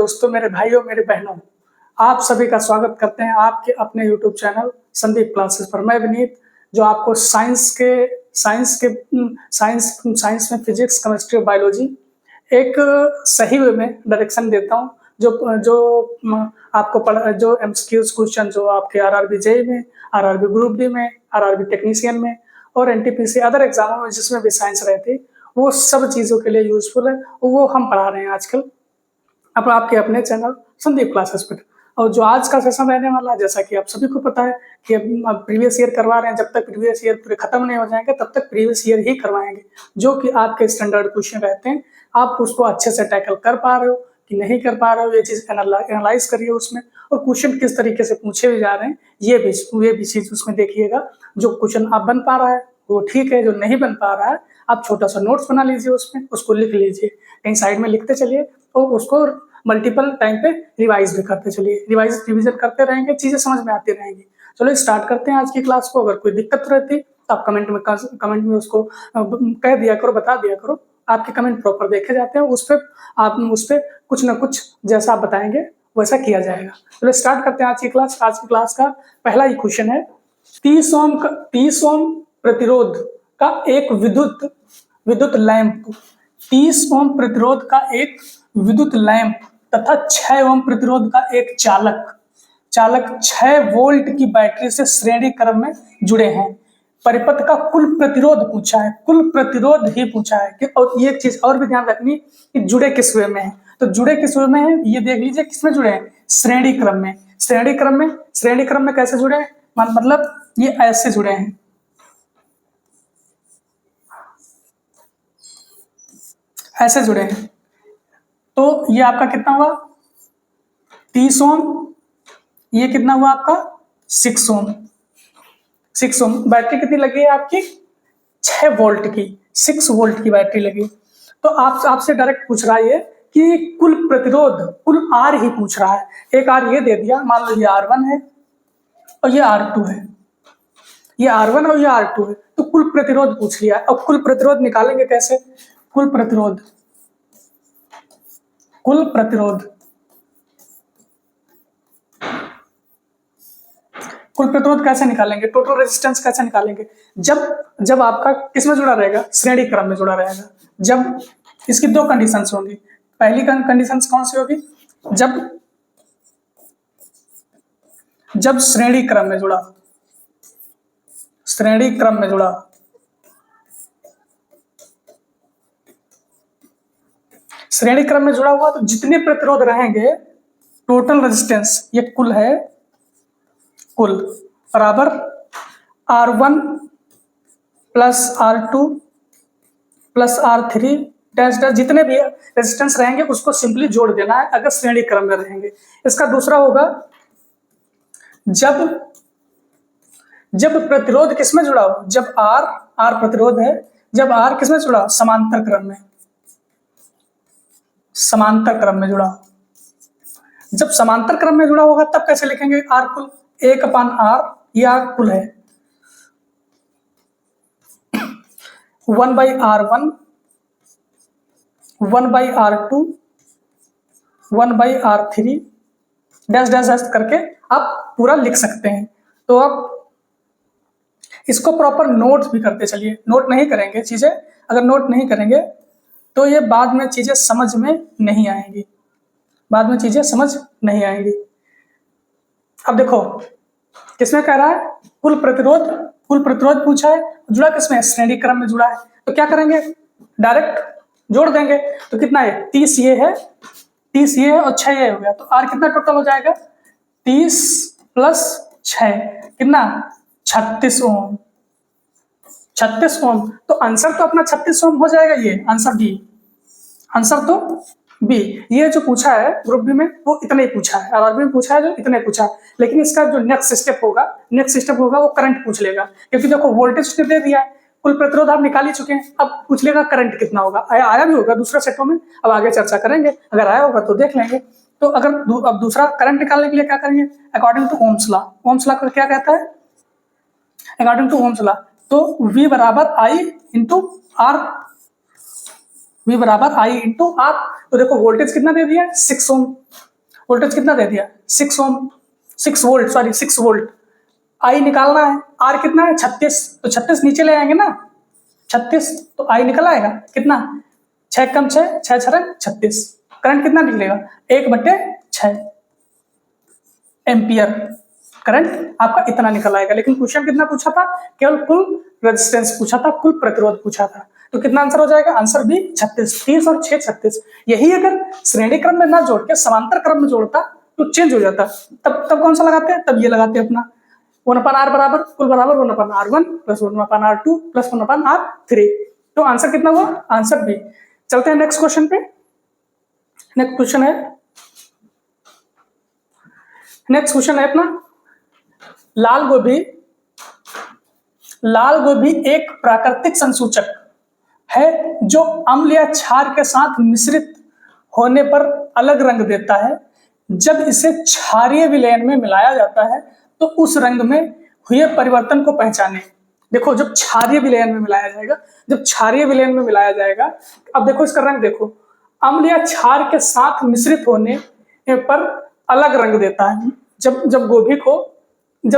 दोस्तों, मेरे भाइयों, मेरे बहनों, आप सभी का स्वागत करते हैं आपके अपने यूट्यूब चैनल संदीप क्लासेस पर। मैं विनीत, जो आपको साइंस में फिजिक्स, केमिस्ट्री और बायोलॉजी एक सही वे में डायरेक्शन देता हूँ। जो जो आपको जो एमसीक्यूज क्वेश्चन जो आपके आरआरबी जेई में, आरआरबी ग्रुप डी में, आरआरबी टेक्नीशियन में और एनटीपीसी अदर एग्जामों में जिसमें भी साइंस रहती, वो सब चीज़ों के लिए यूजफुल है, वो हम पढ़ा रहे हैं आजकल अब आपके अपने चैनल संदीप क्लासेस पर। और जो आज का सेशन रहने वाला है, जैसा कि आप सभी को पता है कि अब प्रीवियस ईयर करवा रहे हैं, जब तक प्रीवियस ईयर पूरे खत्म नहीं हो जाएंगे तब तक प्रीवियस ईयर ही करवाएंगे, जो कि आपके स्टैंडर्ड क्वेश्चन रहते हैं। आप उसको अच्छे से टैकल कर पा रहे हो कि नहीं कर पा रहे हो, ये चीज़ एनालाइज करिए उसमें, और क्वेश्चन किस तरीके से पूछे भी जा रहे हैं ये भी चीज़ उसमें देखिएगा। जो क्वेश्चन आप बन पा रहा है वो ठीक है, जो नहीं बन पा रहा है आप छोटा सा नोट्स बना लीजिए, उसमें उसको लिख लीजिए, कहीं साइड में लिखते चलिए और उसको मल्टीपल टाइम पे रिवाइज भी करते चलिए। रिवीजन करते रहेंगे, चीजें समझ में आती रहेंगी। चलो स्टार्ट करते हैं आज की क्लास को। अगर कोई दिक्कत रहती तो आप कमेंट में उसको कह दिया करो, बता दिया करो। आपके कमेंट प्रॉपर देखे जाते हैं, उस पर कुछ ना कुछ जैसा आप बताएंगे वैसा किया जाएगा। चलो स्टार्ट करते हैं आज की क्लास। आज की क्लास का पहला ही क्वेश्चन है, 30 ओम प्रतिरोध का एक विद्युत लैंप 30 ओम प्रतिरोध का एक विद्युत लैंप तथा 6 ओम प्रतिरोध का एक चालक 6 वोल्ट की बैटरी से श्रेणी क्रम में जुड़े हैं। परिपथ का कुल प्रतिरोध पूछा है, कुल प्रतिरोध ही पूछा है कि, और ये चीज और भी ध्यान रखनी कि जुड़े किस वे में है। तो जुड़े किस वे में है ये देख लीजिए, किसमें जुड़े हैं, श्रेणी क्रम में। श्रेणी क्रम में कैसे जुड़े हैं, मतलब ये ऐसे जुड़े हैं, ऐसे जुड़े हैं। तो ये आपका कितना हुआ 30 ओम, ये कितना हुआ आपका 6 ओम। बैटरी कितनी लगी है आपकी 6 वोल्ट की, 6 वोल्ट की बैटरी लगी। तो आपसे डायरेक्ट पूछ रहा है कि कुल प्रतिरोध, कुल आर ही पूछ रहा है। एक आर ये दे दिया, मान लो ये R1 है और ये R2 है, ये R1 और ये R2 है, तो कुल प्रतिरोध पूछ लिया। अब कुल प्रतिरोध निकालेंगे कैसे, कुल प्रतिरोध कैसे निकालेंगे, टोटल रेजिस्टेंस कैसे निकालेंगे। जब आपका किसमें जुड़ा रहेगा, श्रेणी क्रम में जुड़ा रहेगा। जब इसकी दो कंडीशंस होंगी, पहली कंडीशंस कौन सी होगी, जब श्रेणी क्रम में जुड़ा, श्रेणी क्रम में जुड़ा हुआ तो जितने प्रतिरोध रहेंगे, टोटल रेजिस्टेंस ये कुल है, कुल बराबर R1 plus R2 plus R3 dash dash, जितने भी रेजिस्टेंस रहेंगे उसको सिंपली जोड़ देना है अगर श्रेणी क्रम में रहेंगे। इसका दूसरा होगा, जब प्रतिरोध किसमें जुड़ा हो, जब R प्रतिरोध है, जब R किसमें जुड़ा, समांतर क्रम में जुड़ा। जब समांतर क्रम में जुड़ा होगा तब कैसे लिखेंगे, R कुल 1/R, ये R कुल है, 1/R1 1/R2 1/R3 dash dash dash करके आप पूरा लिख सकते हैं। तो आप इसको प्रॉपर नोट भी करते चलिए। नोट नहीं करेंगे चीजें, अगर नोट नहीं करेंगे तो ये बाद में चीजें समझ में नहीं आएंगी, अब देखो किसमें कह रहा है, कुल प्रतिरोध पूछा है, जुड़ा किसमें, श्रेणी क्रम में जुड़ा है। तो क्या करेंगे, डायरेक्ट जोड़ देंगे। तो कितना है, 30 ये है और 6 ये हो गया, तो R कितना टोटल हो जाएगा, 30 प्लस 6 कितना, 36 ओम। तो आंसर तो अपना 36 ओम हो जाएगा, ये आंसर तो बी। ये जो पूछा है ग्रुप बी में वो इतना ही पूछा है, आरआरबी में पूछा है जो इतना ही पूछा है, लेकिन इसका जो नेक्स्ट स्टेप होगा वो करंट पूछ लेगा। क्योंकि देखो वोल्टेज दे दिया है, कुल प्रतिरोध आप निकाल ही चुके हैं, अब पूछ लेगा करंट कितना होगा। आया भी होगा दूसरा सेटों में, अब आगे चर्चा करेंगे, अगर आया होगा तो देख लेंगे। तो अगर अब दूसरा करंट निकालने के लिए क्या करेंगे, अकॉर्डिंग टू ओम्स लॉ क्या कहता है, अकॉर्डिंग टू ओम्स लॉ, तो V बराबर I इंटू R V बराबर I इंटू R। तो देखो वोल्टेज कितना दे दिया, 6 ओम। वोल्टेज कितना दे दिया, 6 ओम, 6 वोल्ट, सॉरी 6 वोल्ट। I निकालना है, R कितना है 36, तो 36 नीचे ले आएंगे ना, 36, तो I निकल आएगा कितना, 6 कम 6, 6 छः 36। करंट कितना निकलेगा, 1/6 एम्पियर करंट आपका इतना निकल आएगा। लेकिन क्वेश्चन कितना पूछा था, केवल कुल रेजिस्टेंस पूछा था, कुल प्रतिरोध पूछा था। तो कितना आंसर हो जाएगा, आंसर भी 36, 30 और 6 36। यही अगर श्रेणी क्रम में ना जोड़ के समांतर क्रम में जोड़ता तो चेंज हो जाता। तब कौन सा लगाते हैं, तब ये लगाते हैं अपना 1/r बराबर कुल बराबर 1/r1 plus 1/r2 plus 1/r3। तो आंसर कितना हुआ, आंसर बी। चलते हैं नेक्स्ट क्वेश्चन पे। नेक्स्ट क्वेश्चन है अपना, लाल गोभी एक प्राकृतिक संसूचक है जो अम्ल या क्षार के साथ मिश्रित होने पर अलग रंग देता है। जब इसे क्षारीय विलयन में मिलाया जाता है तो उस रंग में हुए परिवर्तन को पहचाने। देखो जब क्षारीय विलयन में मिलाया जाएगा, अब देखो इसका रंग देखो, अम्ल या क्षार के साथ मिश्रित होने पर अलग रंग देता है। जब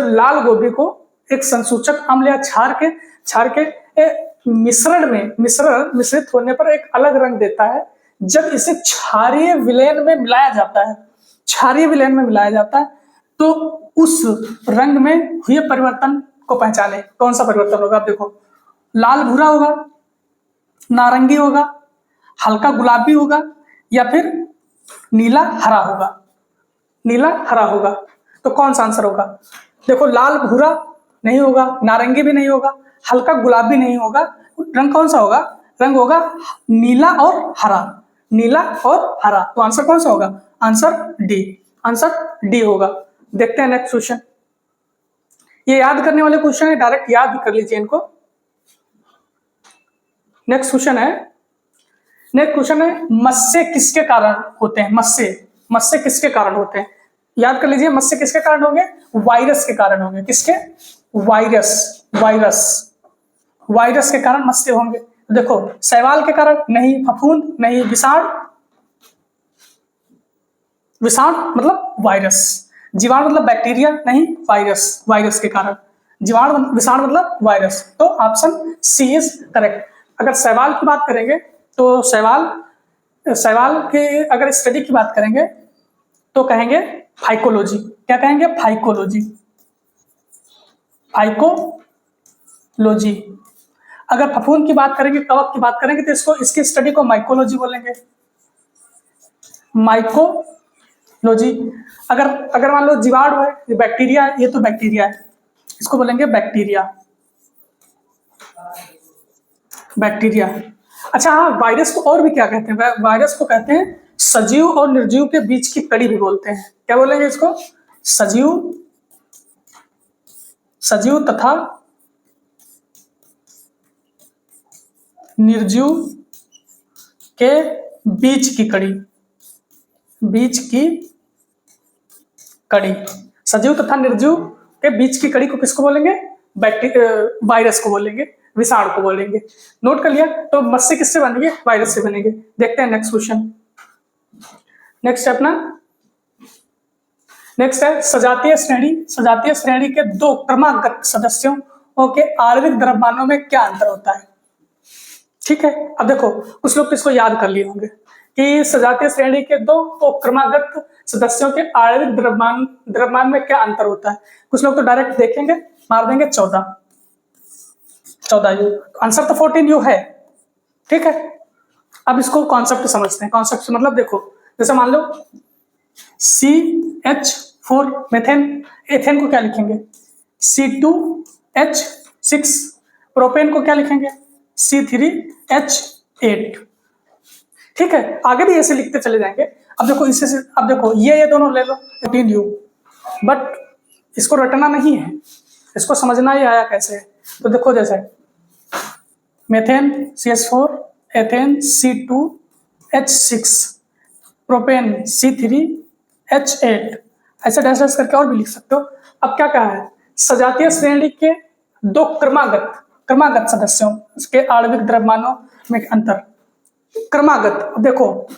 लाल गोभी को एक संसूचक अम्ल या क्षार के मिश्रित होने पर एक अलग रंग देता है। जब इसे क्षारीय विलयन में मिलाया जाता है तो उस रंग में हुए परिवर्तन को पहचाने। कौन सा परिवर्तन होगा, देखो लाल भूरा होगा, नारंगी होगा, हल्का गुलाबी होगा, या फिर नीला हरा होगा। तो कौन सा आंसर होगा, देखो लाल भूरा नहीं होगा, नारंगी भी नहीं होगा, हल्का गुलाबी नहीं होगा, रंग कौन सा होगा, रंग होगा नीला और हरा। तो आंसर कौन सा होगा, आंसर डी होगा। देखते हैं नेक्स्ट क्वेश्चन। ये याद करने वाले क्वेश्चन है, डायरेक्ट याद कर लीजिए इनको। नेक्स्ट क्वेश्चन है मत्स्य किसके कारण होते हैं, मत्स्य किसके कारण होते हैं, याद कर लीजिए। मत्स्य किसके कारण होंगे, वायरस के कारण होंगे। किसके, वायरस के कारण मत्स्य होंगे। देखो शैवाल के कारण नहीं, फफूंद नहीं, विषाणु मतलब वायरस, जीवाणु मतलब बैक्टीरिया नहीं, वायरस के कारण, विषाणु मतलब वायरस। तो ऑप्शन सी इज करेक्ट। अगर शैवाल की बात करेंगे तो शैवाल के अगर स्टडी की बात करेंगे तो कहेंगे फाइकोलॉजी। क्या कहेंगे, फाइकोलॉजी। अगर फफूंद की बात करेंगे, कवक की बात करेंगे तो इसकी स्टडी को माइकोलॉजी बोलेंगे, माइकोलॉजी। अगर मान लो जीवाणु है, ये बैक्टीरिया, ये तो बैक्टीरिया है, इसको बोलेंगे बैक्टीरिया। अच्छा हाँ, वायरस को और भी क्या कहते हैं, वायरस को कहते हैं सजीव और निर्जीव के बीच की कड़ी भी बोलते हैं। क्या बोलेंगे इसको, सजीव तथा निर्जीव के बीच की कड़ी, सजीव तथा निर्जीव के बीच की कड़ी को किसको बोलेंगे, वायरस को बोलेंगे, विषाणु को बोलेंगे। नोट कर लिया। तो मत्स्य किससे बनेंगे, वायरस से बनेंगे। देखते हैं नेक्स्ट क्वेश्चन। नेक्स्ट है सजातीय श्रेणी के दो क्रमागत सदस्यों के आणविक द्रव्यमानों में क्या अंतर होता है। ठीक है, अब देखो कुछ लोग इसको याद कर लिए होंगे कि सजातीय श्रेणी के दो क्रमागत सदस्यों के आणविक द्रव्यमान में क्या अंतर होता है। कुछ लोग तो डायरेक्ट देखेंगे, मार देंगे 14 U। आंसर तो 14 U है। ठीक है, अब इसको कॉन्सेप्ट समझते हैं। कॉन्सेप्ट मतलब देखो, जैसे मान लो CH4 मेथेन, एथेन को क्या लिखेंगे C2H6, प्रोपेन को क्या लिखेंगे C3H8। ठीक है, आगे भी ऐसे लिखते चले जाएंगे। अब देखो ये दोनों ले लो 14 U, बट इसको रटना नहीं है, इसको समझना ही आया कैसे है। तो देखो जैसे methane CH4, ethane C2H6, propane C3H8, ऐसे डैश डैश करके और भी लिख सकते हो। अब क्या कहा है, सजातीय श्रेणी के दो क्रमागत सदस्यों के आणविक द्रव्यमानों में अंतर। क्रमागत। अब देखो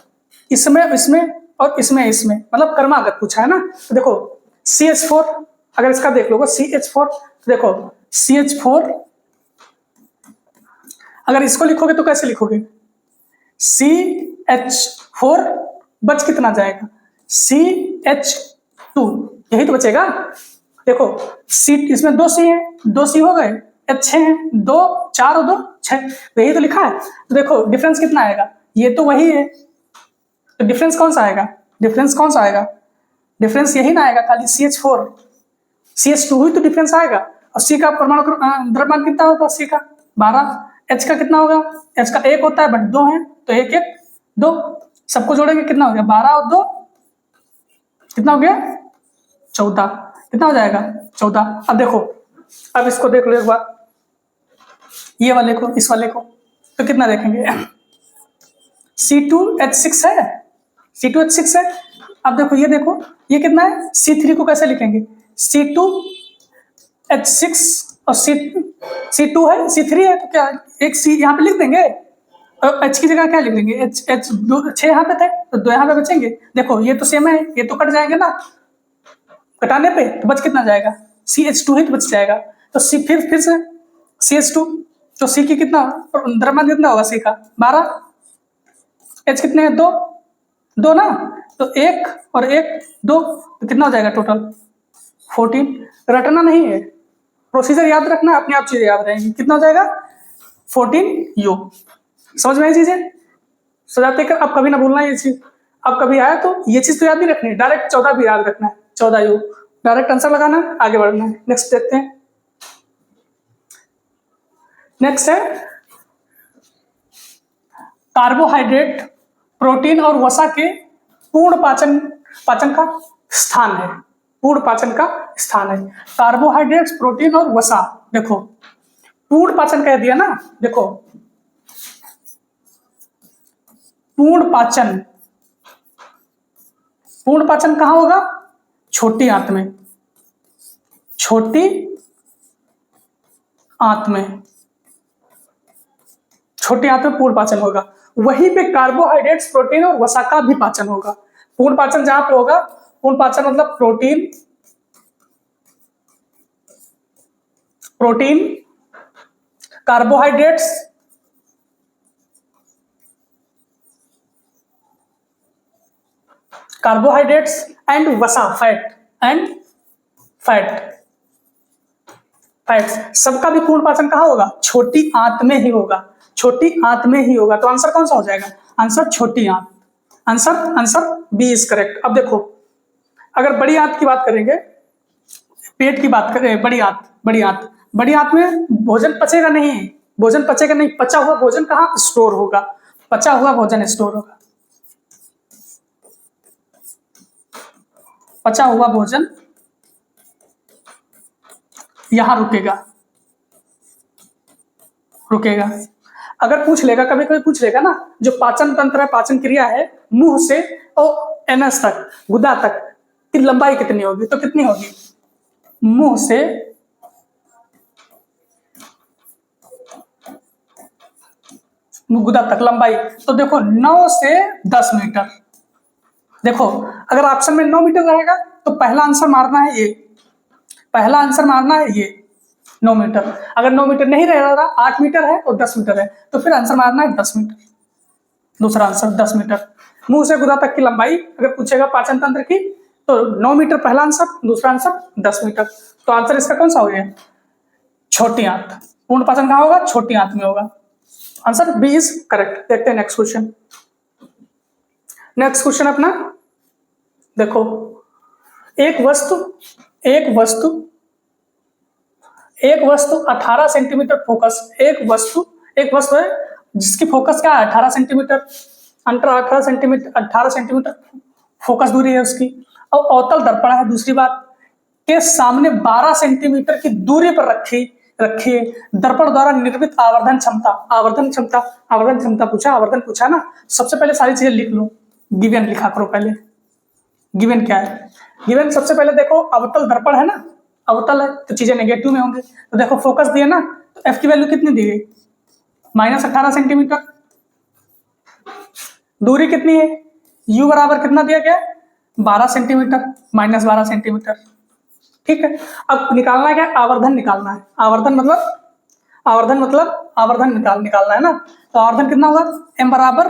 इसमें इसमें और इसमें इसमें मतलब क्रमागत पूछा है ना। तो देखो CH4 अगर इसका देख लोगे CH4, देखो CH4 अगर इसको लिखोगे तो कैसे लिखोगे, CH4 बच कितना जाएगा, CH2, यही तो बचेगा। देखो सी इसमें 2 C है, 2 C हो गए, H है 2, 4 और 2 6, यही तो लिखा है। तो देखो डिफरेंस कितना आएगा, ये तो वही है, तो डिफरेंस कौन सा आएगा, डिफरेंस कौन सा आएगा, डिफरेंस यही ना आएगा खाली CH4, CH2 ही तो डिफरेंस आएगा। और C का परमाणु द्रव्यमान कितना होगा, C का 12, H का कितना होगा, H का 1 होता है बट 2 है, तो 1 1 2, सबको जोड़ेंगे कितना हो गया, 12 और 2 कितना हो गया 14, कितना हो जाएगा 14। अब देखो अब इसको देख लो एक बार, ये वाले को इस वाले को, तो कितना देखेंगे, C2H6 है, C2H6 है। अब देखो ये देखो ये कितना है, C3 को कैसे लिखेंगे, C2H6 और C2 है, C3 है, तो क्या एक C यहाँ पे लिख देंगे और H की जगह क्या लिख देंगे, H 6 यहाँ पे थे तो 2 यहाँ पे बचेंगे। देखो ये तो सेम है, ये तो कट जाएंगे ना कटाने पे, तो बच कितना जाएगा, CH2 ही तो बच जाएगा। तो फिर से CH2, तो C की कितना द्रव्यमान कितना होगा, C का 12, H कितने हैं 2 2 ना, तो 1 और 1 2, तो कितना हो जाएगा टोटल 14। रटना नहीं है, प्रोसीजर याद रखना, अपने आप चीजें याद रहेंगी। कितना हो जाएगा 14 U। समझ में आई चीजें, सजाते कर अब कभी ना भूलना ये चीज, अब कभी आया तो ये चीज तो याद नहीं रखनी, डायरेक्ट 14 भी याद रखना है, 14U डायरेक्ट आंसर लगाना है, आगे बढ़ना है। नेक्स्ट देखते हैं, नेक्स्ट है कार्बोहाइड्रेट, प्रोटीन और वसा के पूर्ण पाचन का स्थान है, पूर्ण पाचन का स्थान है। कार्बोहाइड्रेट्स, प्रोटीन और वसा, देखो पूर्ण पाचन कह दिया ना, देखो पूर्ण पाचन कहां होगा, छोटी आंत में, छोटी आंत में, छोटी आंत में पूर्ण पाचन होगा। वहीं पे कार्बोहाइड्रेट्स, प्रोटीन और वसा का भी पाचन होगा। पूर्ण पाचन जहां पे होगा, पूर्ण पाचन मतलब प्रोटीन, कार्बोहाइड्रेट्स एंड वसा, फैट्स सबका भी पूर्ण पाचन कहां होगा, छोटी आंत में ही होगा, छोटी आंत में ही होगा। तो आंसर कौन सा हो जाएगा, आंसर छोटी आंत, आंसर B इज करेक्ट। अब देखो अगर बड़ी आंत की बात करेंगे, पेट की बात करें, बड़ी आंत में भोजन पचेगा नहीं, पचा हुआ भोजन कहाँ स्टोर होगा, पचा हुआ भोजन स्टोर होगा, पचा हुआ भोजन यहां रुकेगा। अगर पूछ लेगा, कभी पूछ लेगा ना, जो पाचन तंत्र है, पाचन क्रिया है, मुंह से और एनएस तक, गुदा तक की लंबाई कितनी होगी, तो कितनी होगी, मुंह से गुदा तक लंबाई, तो देखो 9 से 10 मीटर। देखो अगर ऑप्शन में 9 मीटर रहेगा तो पहला आंसर मारना है ये, 9 मीटर। अगर 9 मीटर नहीं रह रहा, 8 मीटर है और 10 मीटर है, तो फिर आंसर मारना है 10 मीटर, दूसरा आंसर 10 मीटर। मुंह से गुदा तक की लंबाई अगर पूछेगा पाचन तंत्र की, तो 9 मीटर पहला आंसर, दूसरा आंसर 10 मीटर। तो आंसर इसका कौन सा हो गया, छोटी आंत। पूर्ण पाचन कहां होगा, छोटी आंत में होगा। Answer B is correct. देखते हैं नेक्स्ट क्वेश्चन अपना, देखो एक वस्तु 18 सेंटीमीटर फोकस, एक वस्तु है जिसकी फोकस क्या है 18 सेंटीमीटर, 18 सेंटीमीटर फोकस दूरी है उसकी, और अवतल दर्पण है दूसरी बात के सामने 12 सेंटीमीटर की दूरी पर रखिए दर्पण द्वारा निर्मित आवर्धन क्षमता पूछा ना। सबसे पहले सारी चीजें लिख लो, गिवन लिखा करो पहले, गिवन क्या है, गिवन सबसे पहले देखो अवतल दर्पण है ना, अवतल है तो चीजें नेगेटिव में होंगे, तो देखो फोकस दिया ना, तो F की वैल्यू कितनी दी गई, -18 सेंटीमीटर, दूरी कितनी है, u बराबर कितना दिया गया, 12 सेंटीमीटर, -12 सेंटीमीटर। ठीक है, अब निकालना है क्या, आवर्धन निकालना है। आवर्धन मतलब निकालना है ना। तो आवर्धन कितना होगा, m बराबर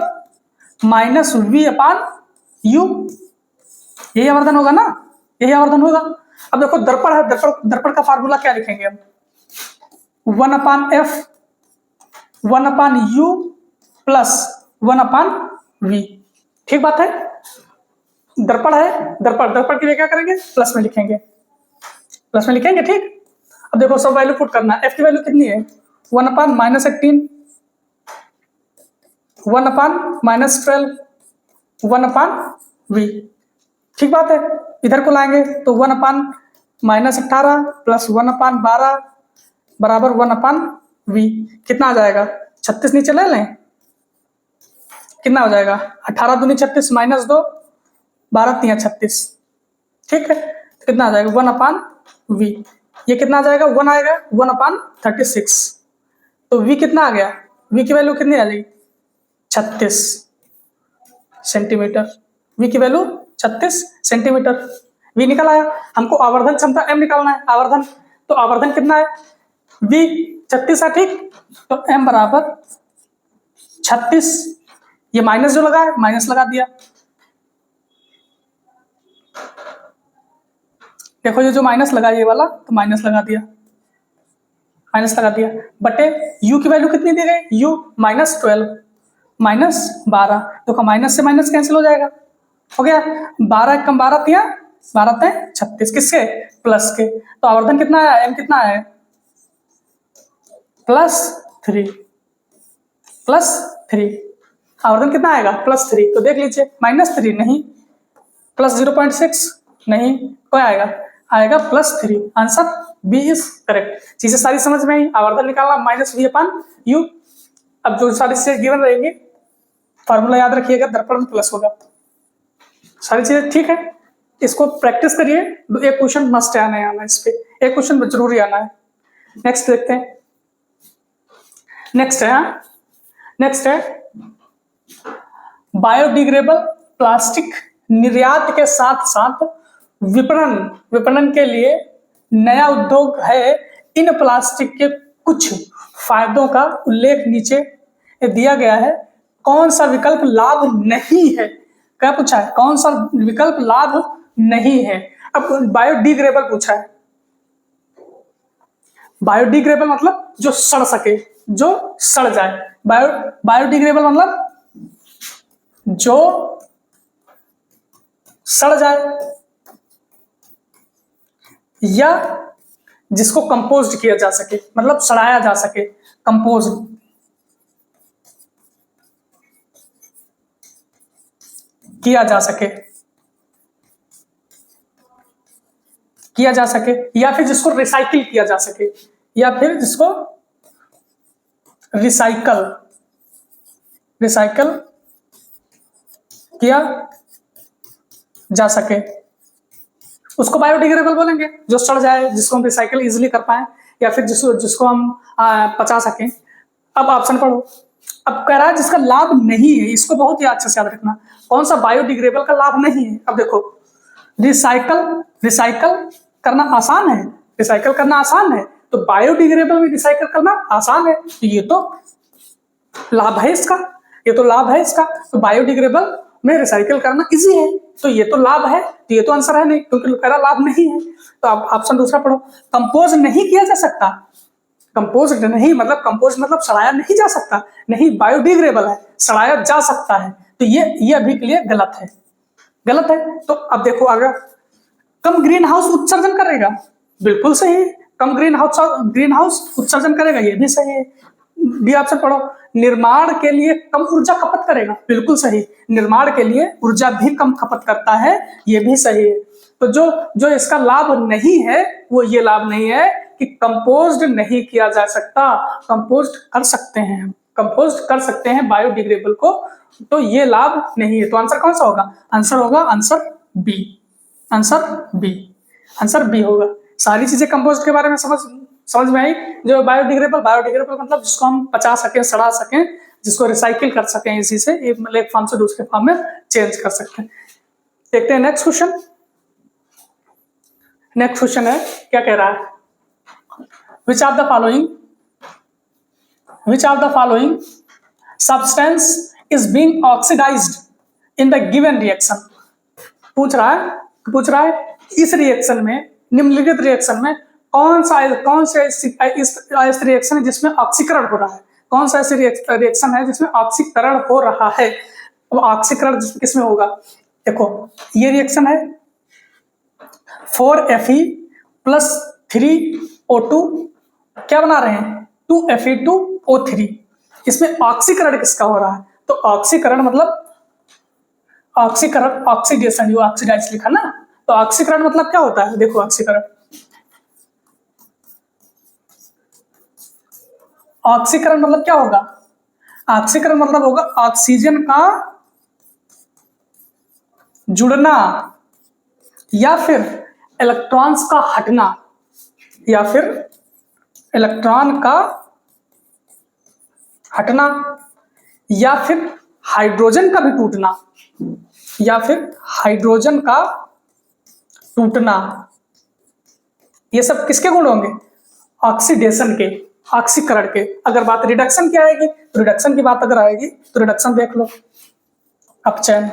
-v/u, यही आवर्धन होगा ना, यही आवर्धन होगा। अब देखो दर्पण है, दर्पण का फार्मूला क्या लिखेंगे हम, 1/f 1/u प्लस 1/v। ठीक बात है, दर्पण है, दर्पण के लिए क्या करेंगे, प्लस में लिखेंगे, ठीक। अब देखो सब वैल्यू पुट करना है। f की वैल्यू कितनी है, 1/-18, 1/-12, 1/v। ठीक बात है, इधर को लाएंगे तो 1/-18 प्लस 1/12 बराबर 1/v। कितना आ जाएगा, 36 नीचे ले लें, कितना हो जाएगा, 18 दूनी 36 -2, 12 तिया 36। ठीक है, तो कितना आ जाएगा 1/v। ये कितना आ जाएगा, 1 आएगा, 1/36। तो v कितना आ गया, v की वैल्यू कितनी आ जाएगी, 36 सेंटीमीटर। v की वैल्यू 36 सेंटीमीटर, v निकल आया। हमको आवर्धन क्षमता m निकालना है, आवर्धन, तो आवर्धन कितना है, v 36 है, ठीक। तो m बराबर 36, ये माइनस जो लगा है माइनस लगा दिया। देखो ये जो माइनस लगा ये वाला, तो माइनस लगा दिया, बटे u की वैल्यू कितनी दी गई, u -12 -12, देखो माइनस से माइनस कैंसिल हो जाएगा, हो गया, 12 कम 12 तिया 12 ते 36, किसके, प्लस के। तो आवर्धन कितना आया, m कितना है, +3, आवर्धन कितना आएगा, +3। तो देख लीजिए, -3 नहीं, +0.6 नहीं, क्या आएगा +3। Answer B is correct. चीजें सारी समझ में आई, आवर्धन निकालना -v/u। अब जो सारी चीजें गिवन रहेंगी, फार्मूला याद रखिएगा, दर्पण में प्लस होगा, सारी चीजें ठीक है। इसको प्रैक्टिस करिए, एक क्वेश्चन मस्ट आना है, इस पे एक क्वेश्चन जरूरी आना है। नेक्स्ट देखते हैं, नेक्स्ट है बायोडिग्रेडेबल प्लास्टिक निर्यात के साथ साथ विपणन के लिए नया उद्योग है। इन प्लास्टिक के कुछ फायदों का उल्लेख नीचे दिया गया है। कौन सा विकल्प लाभ नहीं है, क्या पूछा है, कौन सा विकल्प लाभ नहीं है। अब बायोडिग्रेडेबल पूछा है, बायोडिग्रेडेबल मतलब जो सड़ सके, जो सड़ जाए। बायोडिग्रेडेबल मतलब जो सड़ जाए या जिसको कंपोज्ड किया जा सके, मतलब सड़ाया जा सके, कंपोज किया जा सके, या फिर जिसको रिसाइकिल किया जा सके, या फिर जिसको रिसाइकल किया जा सके, उसको बायोडिग्रेडेबल बोलेंगे। जो सड़ जाए, जिसको हम रिसाइकिल इजीली कर पाए, या फिर जिसको हम पचा सकें। अब ऑप्शन पढ़ो। अब कह रहा है जिसका लाभ नहीं है, इसको बहुत ही अच्छे से याद रखना, कौन सा बायोडिग्रेडेबल का लाभ नहीं है। अब देखो, रिसाइकल करना आसान है, तो बायोडिग्रेडेबल में रिसाइकल करना आसान है, तो ये तो लाभ है इसका, तो बायोडिग्रेडेबल में रिसाइकिल करना इजी है, तो ये तो लाभ है, तो ये तो आंसर है नहीं, क्योंकि कह रहा लाभ नहीं है। तो आप ऑप्शन दूसरा पढ़ो। कंपोज नहीं किया जा सकता, कंपोज मतलब सड़ाया नहीं जा सकता, नहीं, बायोडिग्रेडेबल है, सड़ाया जा सकता है, तो ये अभी के लिए गलत है। तो अब देखो आगे, कम ग्रीन हाउस उत्सर्जन करेगा, बिल्कुल सही है, कम ग्रीन हाउस उत्सर्जन करेगा, ये भी सही है। डी ऑप्शन पढ़ो। निर्माण के लिए कम ऊर्जा खपत करेगा, बिल्कुल सही, निर्माण के लिए ऊर्जा भी कम खपत करता है, ये भी सही है। तो जो इसका लाभ नहीं है, वो ये लाभ नहीं है कि कंपोज्ड नहीं किया जा सकता, कंपोज्ड कर सकते हैं बायोडिग्रेडेबल को, तो ये लाभ नहीं है। तो आंसर कौन सा होगा, आंसर बी होगा। सारी चीजें कंपोज्ड के बारे में समझ समझ में आई? जो बायोडिग्रेडेबल मतलब जिसको हम पचा सकें, सड़ा सकें, जिसको रिसाइकिल कर सकें इसी से, एक फॉर्म से दूसरे फॉर्म में चेंज कर सकते हैं। देखते हैं नेक्स्ट क्वेश्चन। नेक्स्ट क्वेश्चन है, क्या कह रहा है, which of the following substance is being oxidised in the given reaction. पूछ रहा है इस रिएक्शन में, निम्नलिखित रिएक्शन में कौन सा इस रिएक्शन है जिसमें ऑक्सीकरण हो रहा है, कौन सा ऐसी रिएक्शन है जिसमें ऑक्सीकरण हो रहा है। अब ऑक्सीकरण किसमें होगा, देखो ये रिएक्शन है 4Fe प्लस 3O2 क्या बना रहे हैं 2Fe2O3। इसमें ऑक्सीकरण किसका हो रहा है, तो ऑक्सीकरण मतलब ऑक्सीकरण ऑक्सीडेशन, जो ऑक्सीडाइज लिखा ना, तो ऑक्सीकरण मतलब क्या होता है, देखो ऑक्सीकरण मतलब क्या होगा, ऑक्सीकरण मतलब होगा ऑक्सीजन का जुड़ना या फिर इलेक्ट्रॉन्स का हटना, या फिर इलेक्ट्रॉन का हटना, या फिर हाइड्रोजन का भी टूटना, या फिर हाइड्रोजन का टूटना। ये सब किसके गुण होंगे, ऑक्सीडेशन के, ऑक्सीकरण के। अगर बात रिडक्शन की आएगी, तो रिडक्शन की बात अगर आएगी तो रिडक्शन देख लो, अपचयन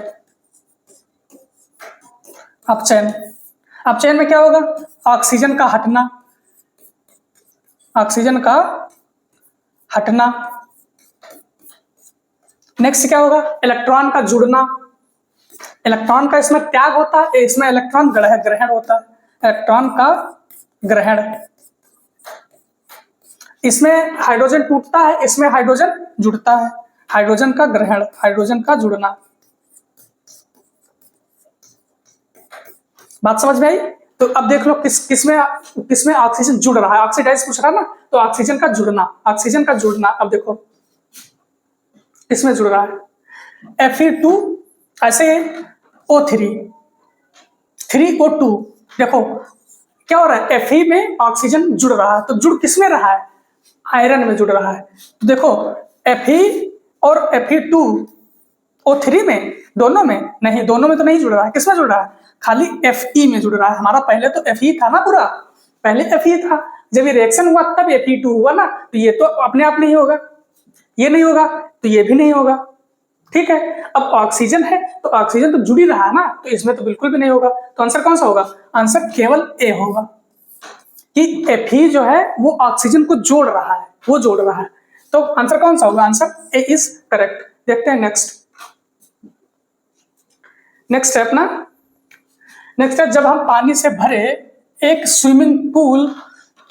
में क्या होगा, ऑक्सीजन का हटना। नेक्स्ट क्या होगा, इलेक्ट्रॉन का जुड़ना, इलेक्ट्रॉन का इसमें त्याग होता है, इसमें इलेक्ट्रॉन ग्रहण होता है, इलेक्ट्रॉन का ग्रहण। इसमें हाइड्रोजन टूटता है, इसमें हाइड्रोजन जुड़ता है, हाइड्रोजन का ग्रहण, हाइड्रोजन का जुड़ना। बात समझ में आई? तो अब देख लो किसमें ऑक्सीजन जुड़ रहा है, ऑक्सीडाइज पूछ रहा है ना, तो ऑक्सीजन का जुड़ना। अब देखो इसमें जुड़ रहा है Fe2 ऐसे O3 3O2। देखो क्या हो रहा है, Fe में ऑक्सीजन जुड़ रहा है, तो जुड़ किसमें रहा है, आयरन में जुड़ रहा है। तो देखो Fe और Fe2O3 में, दोनों में नहीं, दोनों में तो नहीं जुड़ रहा है, किसमें जुड़ रहा है, खाली Fe में जुड़ रहा है। हमारा पहले तो Fe था ना, पूरा पहले Fe था, जब ये रिएक्शन हुआ तब Fe2 हुआ ना, तो ये तो अपने आप नहीं होगा, ये नहीं होगा तो ये भी नहीं होगा, ठीक है। अब ऑक्सीजन है तो ऑक्सीजन तो जुड़ ही रहा है ना, तो इसमें तो बिल्कुल भी नहीं होगा। तो आंसर कौन सा होगा, आंसर केवल ए होगा कि Fe जो है वो ऑक्सीजन को जोड़ रहा है, तो आंसर कौन सा होगा, आंसर ए इज करेक्ट। देखते हैं नेक्स्ट स्टेप ना। नेक्स्ट स्टेप, जब हम पानी से भरे एक स्विमिंग पूल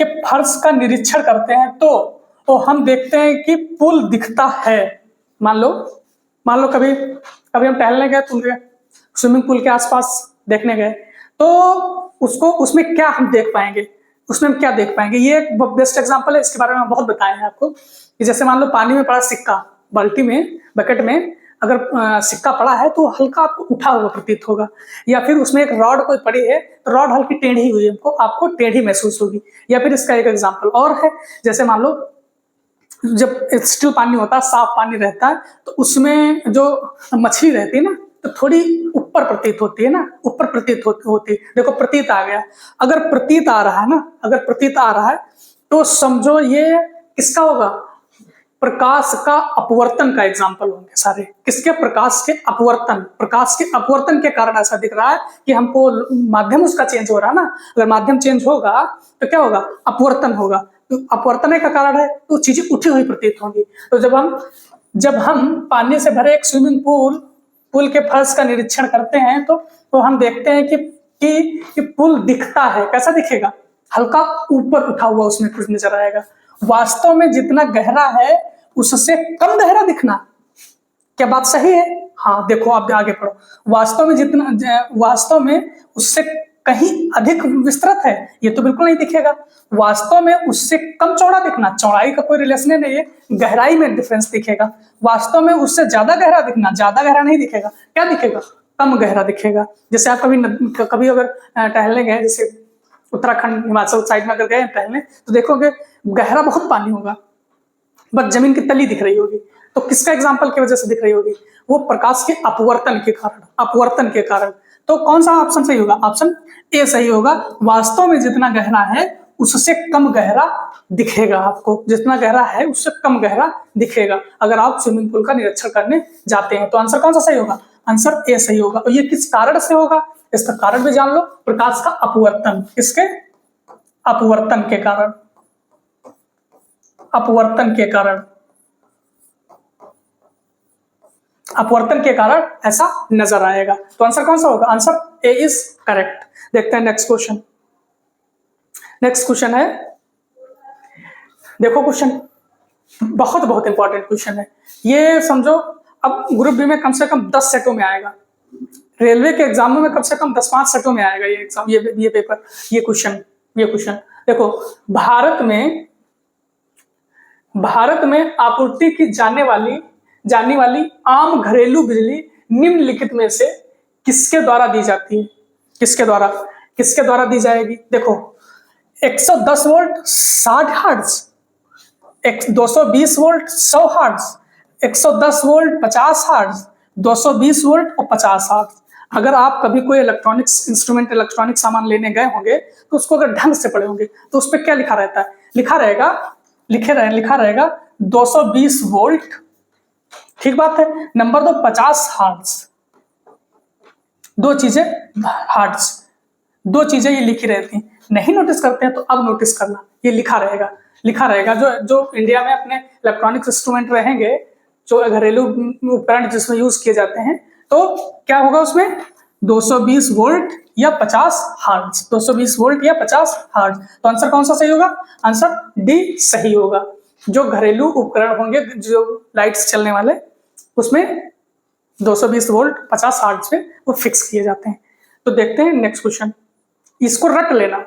के फर्श का निरीक्षण करते हैं तो हम देखते हैं कि पूल दिखता है। मान लो कभी हम टहलने गए, तुम स्विमिंग पूल के आसपास देखने गए, तो उसमें क्या हम देख पाएंगे, ये एक बेस्ट एग्जांपल है, इसके बारे में हम बहुत बताए हैं आपको कि जैसे मान लो पानी में पड़ा सिक्का, बाल्टी में, बकेट में अगर सिक्का पड़ा है तो हल्का आपको उठा हुआ प्रतीत होगा, या फिर उसमें एक रॉड कोई पड़ी है तो रॉड हल्की टेढ़ी हुई है, आपको टेढ़ी महसूस होगी। या फिर इसका एक एग्जांपल और है, जैसे मान लो जब स्टिल पानी होता है, साफ पानी रहता है, तो उसमें जो मछली रहती है ना, तो थोड़ी ऊपर प्रतीत होती है ना, होती है। देखो प्रतीत आ गया, अगर प्रतीत आ रहा है तो समझो ये किसका होगा, प्रकाश का अपवर्तन का एग्जाम्पल होंगे सारे। किसके, प्रकाश के अपवर्तन के कारण ऐसा दिख रहा है कि हमको माध्यम उसका चेंज हो रहा है ना। अगर माध्यम चेंज होगा तो क्या होगा, अपवर्तन होगा, तो अपवर्तन का कारण है तो चीजें उठी हुई प्रतीत होंगी। तो जब हम पानी से भरे एक स्विमिंग पूल के फर्श का निरीक्षण करते हैं तो हम देखते हैं कि पुल दिखता है। कैसा दिखेगा, हल्का ऊपर उठा हुआ उसमें कुछ नजर आएगा। वास्तव में जितना गहरा है उससे कम गहरा दिखना, क्या बात सही है? हाँ देखो, आप आगे पढ़ो, वास्तव में उससे कहीं अधिक विस्तृत है, ये तो बिल्कुल नहीं दिखेगा। वास्तव में उससे कम चौड़ा दिखना, चौड़ाई का कोई रिलेशन नहीं है, गहराई में डिफरेंस दिखेगा। वास्तव में उससे ज्यादा गहरा दिखना, ज्यादा गहरा नहीं दिखेगा, क्या दिखेगा, कम गहरा दिखेगा। जैसे आप कभी अगर टहलने गए, जैसे उत्तराखंड हिमाचल साइड में अगर गए टहलने तो देखोगे गहरा बहुत पानी होगा, बस जमीन की तली दिख रही होगी। तो किसका एग्जाम्पल की वजह से दिख रही होगी? वो प्रकाश के अपवर्तन के कारण, अपवर्तन के कारण। तो कौन सा ऑप्शन सही होगा? ऑप्शन ए सही होगा। वास्तव में जितना गहरा है उससे कम गहरा दिखेगा आपको, जितना गहरा है उससे कम गहरा दिखेगा अगर आप स्विमिंग पूल का निरीक्षण करने जाते हैं। तो आंसर कौन सा सही होगा? आंसर ए सही होगा। और ये किस कारण से होगा? इसका कारण भी जान लो, प्रकाश का अपवर्तन। किसके? अपवर्तन के कारण, अपवर्तन के कारण, अपवर्तन के कारण ऐसा नजर आएगा। तो आंसर कौन सा होगा? Answer A is correct. देखते हैं नेक्स्ट क्वेश्चन। नेक्स्ट क्वेश्चन है, देखो क्वेश्चन बहुत बहुत इंपॉर्टेंट क्वेश्चन है ये, समझो। अब ग्रुप बी में कम से कम 10 सेटों में आएगा, रेलवे के एग्जामों में कम से कम 10-5 सेटों में आएगा ये एग्जाम, ये पेपर, ये क्वेश्चन। देखो, भारत में आपूर्ति की जाने वाली आम घरेलू बिजली निम्नलिखित में से किसके द्वारा दी जाती है? किसके द्वारा दी जाएगी? देखो, 110 volt 60 hertz, 220 volt 100 hertz, 110 volt 50 hertz, 220 volt और 50 हर्ट्ज। अगर आप कभी कोई इलेक्ट्रॉनिक्स इंस्ट्रूमेंट, इलेक्ट्रॉनिक सामान लेने गए होंगे तो उसको अगर ढंग से पढ़े होंगे तो उस पर क्या लिखा रहता है? लिखा रहेगा 220 वोल्ट, ठीक बात है। नंबर 2 50 हर्ट्ज, दो चीजें ये लिखी रहती। नहीं नोटिस करते हैं तो अब नोटिस करना, ये लिखा रहेगा। जो इंडिया में अपने इलेक्ट्रॉनिक्स इंस्ट्रूमेंट रहेंगे, जो घरेलू उपकरण जिसमें यूज किए जाते हैं, तो क्या होगा उसमें? 220 वोल्ट या 50 हर्ट्ज, 220 वोल्ट या 50 हर्ट्ज। तो आंसर कौन सा सही होगा? आंसर डी सही होगा। जो घरेलू उपकरण होंगे, जो लाइट्स चलने वाले, उसमें 220 वोल्ट 50 हर्ट्ज पे वो फिक्स किए जाते हैं। तो देखते हैं नेक्स्ट क्वेश्चन। इसको रट लेना,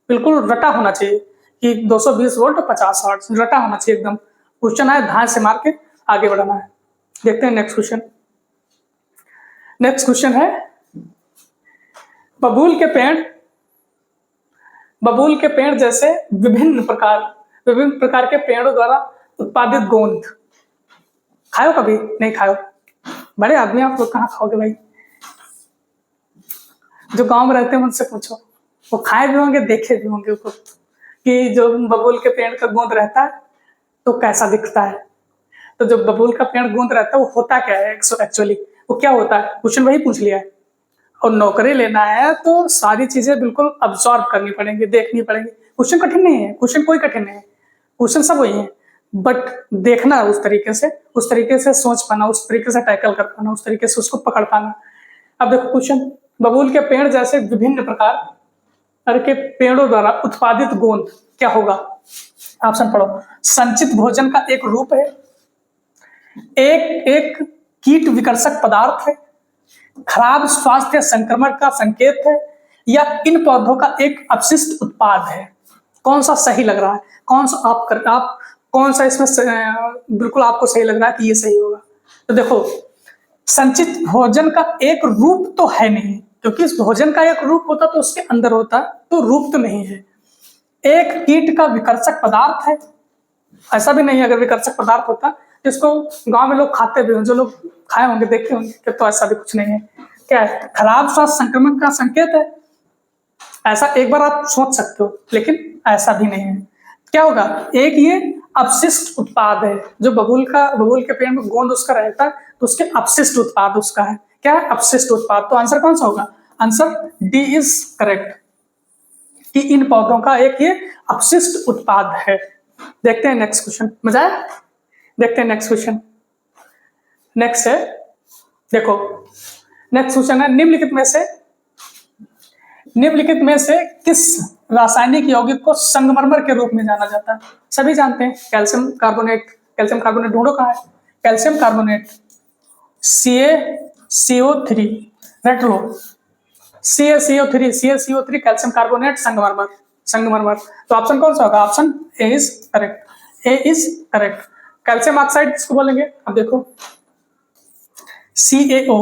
बिल्कुल रटा होना चाहिए कि 220 वोल्ट और 50 हर्ट्ज रटा होना चाहिए एकदम। क्वेश्चन है, ध्यान से मार के आगे बढ़ना है। देखते हैं नेक्स्ट क्वेश्चन। नेक्स्ट क्वेश्चन है, बबूल के पेड़ जैसे विभिन्न प्रकार के पेड़ों द्वारा उत्पादित गोंद खाओ? कभी नहीं खाओ? बड़े आदमी आप लोग कहाँ खाओगे भाई? जो गांव में रहते हैं उनसे पूछो, वो खाए भी होंगे, देखे भी होंगे उसको, कि जो बबूल के पेड़ का गोंद रहता है तो कैसा दिखता है। तो जो बबूल का पेड़ गोंद रहता है वो होता क्या है एक्चुअली? वो क्या होता है? क्वेश्चन वही पूछ लिया है। और नौकरी लेना है तो सारी चीजें बिल्कुल अब्सॉर्ब करनी पड़ेंगी, देखनी पड़ेंगी। क्वेश्चन कठिन नहीं है, क्वेश्चन कोई कठिन नहीं है, क्वेश्चन सब वही है, बट देखना उस तरीके से सोच पाना, उस तरीके से टैकल कर पाना, उस तरीके से उसको पकड़ पाना। अब देखो क्वेश्चन, बबूल के पेड़ जैसे विभिन्न प्रकार के पेड़ों द्वारा उत्पादित गोंद क्या होगा? ऑप्शन पढ़ो। संचित भोजन का एक रूप है, एक कीट विकर्षक पदार्थ है, खराब स्वास्थ्य संक्रमण का संकेत है, या इन पौधों का एक अपशिष्ट उत्पाद है। कौन सा सही लग रहा है? आप कौन सा इसमें बिल्कुल आपको सही लग रहा है कि ये सही होगा? तो देखो, संचित भोजन का एक रूप तो है नहीं, क्योंकि इस भोजन का एक रूप होता तो उसके अंदर होता, तो रूप तो नहीं है। एक कीट का विकर्षक पदार्थ है, ऐसा भी नहीं है। अगर विकर्षक पदार्थ होता जिसको गांव में लोग खाते भी हों, जो लोग खाए होंगे, देखे होंगे, तो ऐसा भी कुछ नहीं है। क्या है? खराब स्वास्थ्य संक्रमण का संकेत है, ऐसा एक बार आप सोच सकते हो, लेकिन ऐसा भी नहीं है। क्या होगा? एक ये अपशिष्ट उत्पाद है, जो बबूल के पेड़ में गोंद उसका रहता है तो उसके अपशिष्ट उत्पाद उसका है। क्या है? अपशिष्ट उत्पाद। तो आंसर कौन सा होगा? आंसर डी इज करेक्ट, कि इन पौधों का एक ये अपशिष्ट उत्पाद है। देखते हैं नेक्स्ट क्वेश्चन, मजा आया? देखते हैं नेक्स्ट क्वेश्चन। नेक्स्ट है, देखो नेक्स्ट क्वेश्चन है, निम्नलिखित में से किस रासायनिक यौगिक को संगमरमर के रूप में जाना जाता है? सभी जानते हैं, कैल्शियम कार्बोनेट ढूंढो कहाँ है? कैल्शियम कार्बोनेट, CaCO3, रट लो, CaCO3 कैल्शियम कार्बोनेट, संगमरमर। तो ऑप्शन कौन सा होगा? Option A is correct. Calcium oxide किसको बोलेंगे? अब देखो, CaO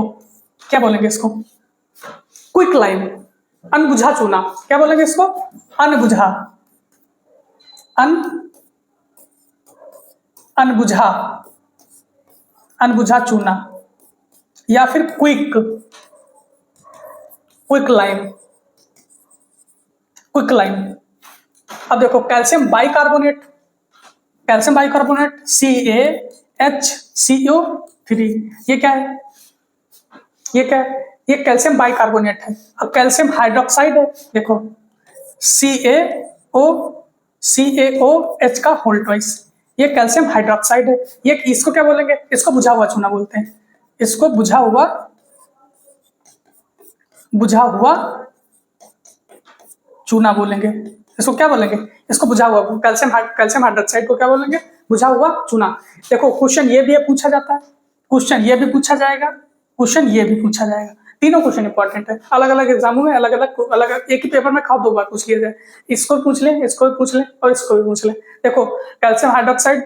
क्या बोलेंगे इसको? क्विक लाइम, अनबुझा चूना, क्या बोलेंगे इसको? अनबुझा, अनबुझा, अनबुझा चूना। या फिर quick, quick lime, quick lime. अब देखो calcium bicarbonate, calcium bicarbonate CaHCO3, ये क्या है? ये क्या है? ये कैल्शियम बाइकार्बोनेट है। अब कैल्शियम हाइड्रोक्साइड है, देखो CaOH का होल ट्वाइस, ये कैल्शियम हाइड्रोक्साइड है। ये इसको क्या बोलेंगे? इसको बुझा हुआ चूना बोलते हैं। इसको बुझा हुआ चूना बोलेंगे। इसको क्या बोलेंगे? इसको बुझा हुआ, कैल्शियम हाइड्रोक्साइड को क्या बोलेंगे? बुझा हुआ चूना। देखो क्वेश्चन ये भी पूछा जाता है, क्वेश्चन ये भी पूछा जाएगा, क्वेश्चन ये भी पूछा जाएगा। तीनों क्वेश्चन इंपॉर्टेंट है, अलग अलग एग्जामों में अलग अलग एक ही पेपर में खाओ 2 बार पूछ लिया जाए। इसको भी पूछ लें, इसको भी पूछ लें और इसको भी पूछ लें। देखो कैल्शियम हाइड्रोक्साइड